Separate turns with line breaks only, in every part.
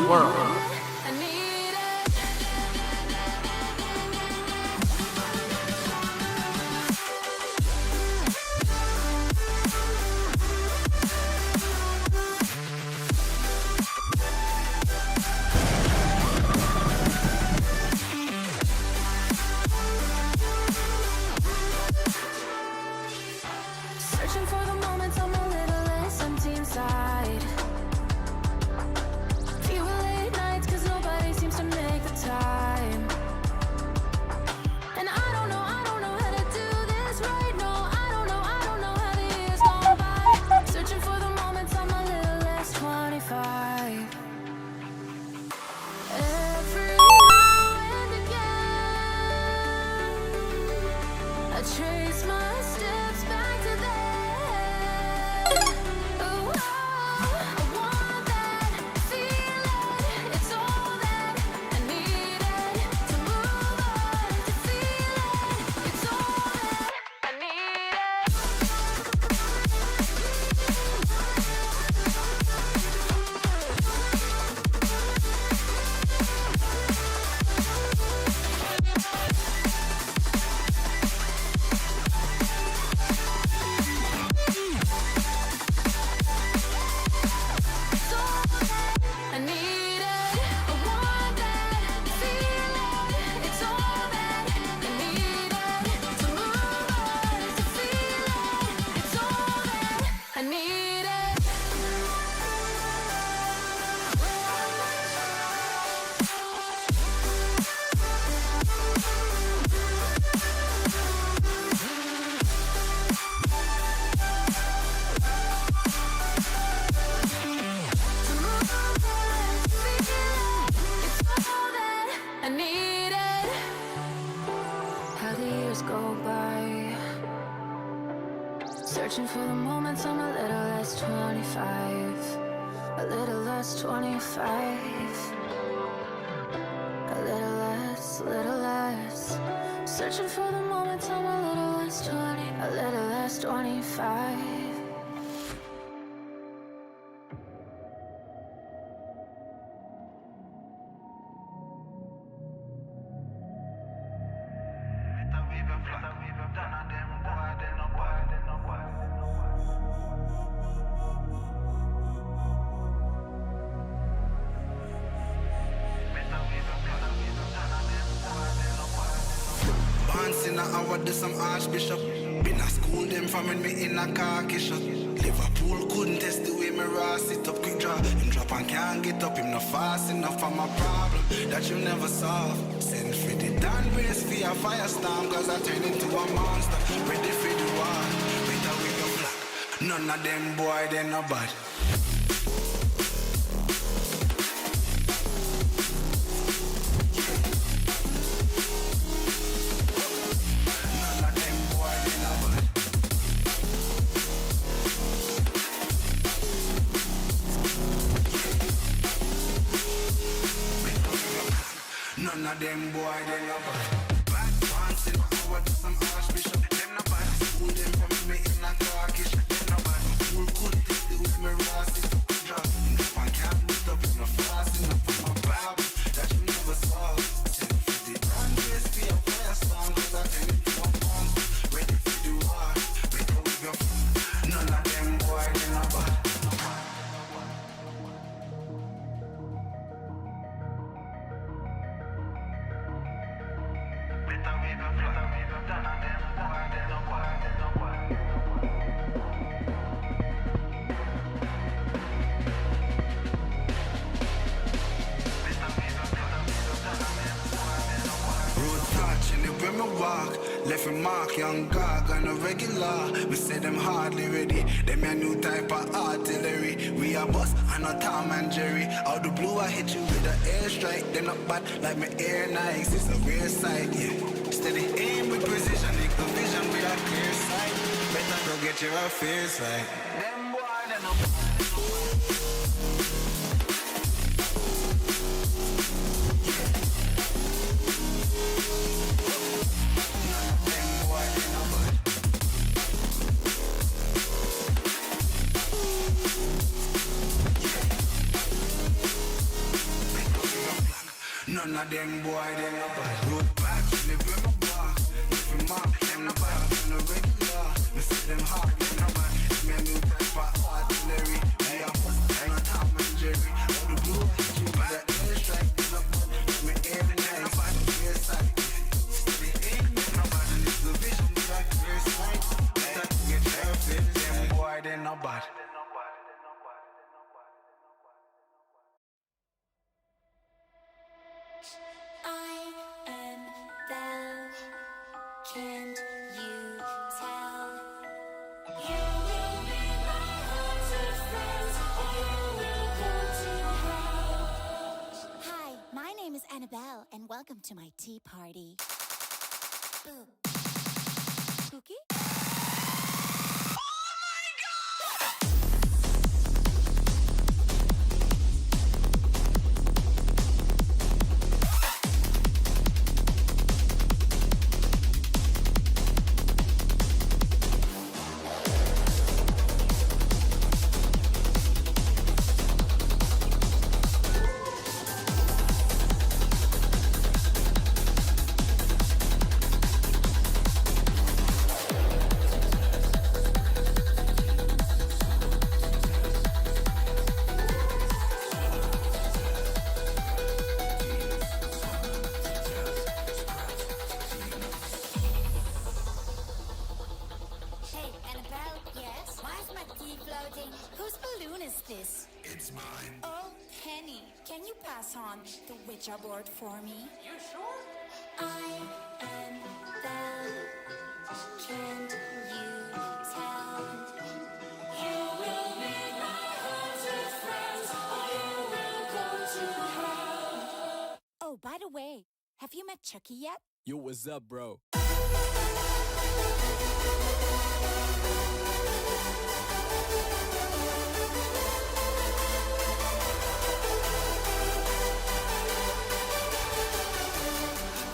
world.
Searching for the moments I'm a little less empty inside. Fewer late nights cause nobody seems to make the time. And I don't know how to do this right. No, I don't know how the years gone by. Searching for the moments I'm a little less 25. Every now and again I trace my steps back to there. Ooh, I want that feeling. It's all that I needed to move on, to feel it. It's all that I needed. It's all that I needed. I want that feeling. It's all that I needed to move on, to feel it. It's all that I needed. To move on, to feel it. It's all that I needed. How the years go by, searching for the moments I'm a little less 25. A little less 25. A little less. Searching for the moments I'm a little less 20. A little less 25.
Once in a hour, do some archbishop. Been a school them from when me in a khaki shot. Liverpool couldn't test the way me raw sit up. Quick draw, him drop and can't get up. Him not fast enough for my problem that you never solve. Send for the Dan race for a firestorm, cause I turn into a monster. Ready for the war, better with your flag. None of them boy, they no bad. None of them boy, they no bad. None of them boy, they no bad. Bad pants in power to some archbishop. Them no bad. School them from me in a khaki shop. Them no bad. School couldn't take the with me raw sit up. Drop. If I can't put up, it's no fast enough for my Bible that you never saw. Send for the Dan race for a firestorm, cause I turn into a monster. Ready for the war, better with your none of them boy, they no bad. Better with your none of them boy, they no bad, they no bad. Road touching it when me walk, left a mark, young gog on a regular. Me say them hardly ready, them a new type of artillery. We a bus and a Tom and Jerry. Out the blue I hit you with a airstrike. Them not bad like me air nice, it's a rare sight, yeah. Steady aim with precision, make the vision with a clear sight. Better go get your affairs right. Them boy, they no them boy, they no bad. None of them boy, they no bad. Road back, live with my bar. If you mark, them no bad. On the regular, me see them hard, they no bad. Me a new type of artillery. Me a bust, I no Tom and Jerry. All the blue, you the airstrike, they no bad. Me every night, bad, clear sight. Steady aim, they no bad. And it's the vision, they got clear sight. That get perfect, them boy, they no bad.
Annabelle, can't you tell? You will be my haunted friends, or you will go to hell. Hi, my name is Annabelle, and welcome to my tea party. Ooh. Spooky? Hey, Annabelle, yes? Why is my tea floating? Whose balloon is this?
It's mine.
Oh, Penny, can you pass on the Ouija board for me? You sure? I am Belle. Can you tell? You will be my haunted friends, or you will go to hell. Oh, by the way, have you met Chucky yet?
Yo, what's up, bro?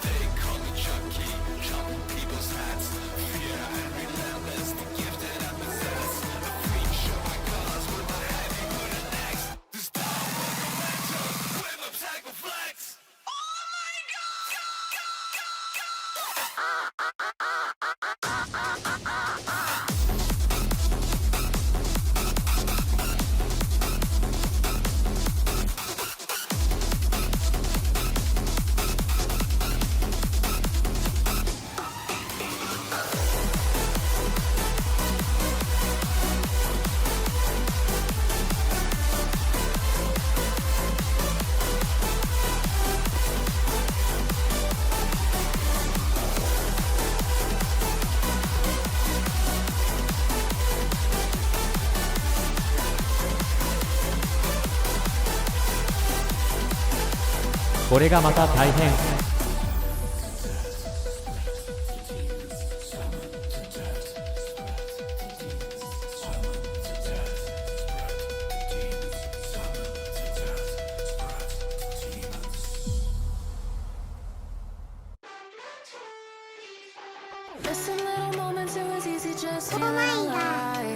They call me Chucky, chopping people's hats. Fear and relentless, the gift that I possess. A freak show I cause with my heavy wooden legs. This town will go mental with my psycho flex. Oh my god!
これがまた大変。
Listen, little moments, it was easy just
この前が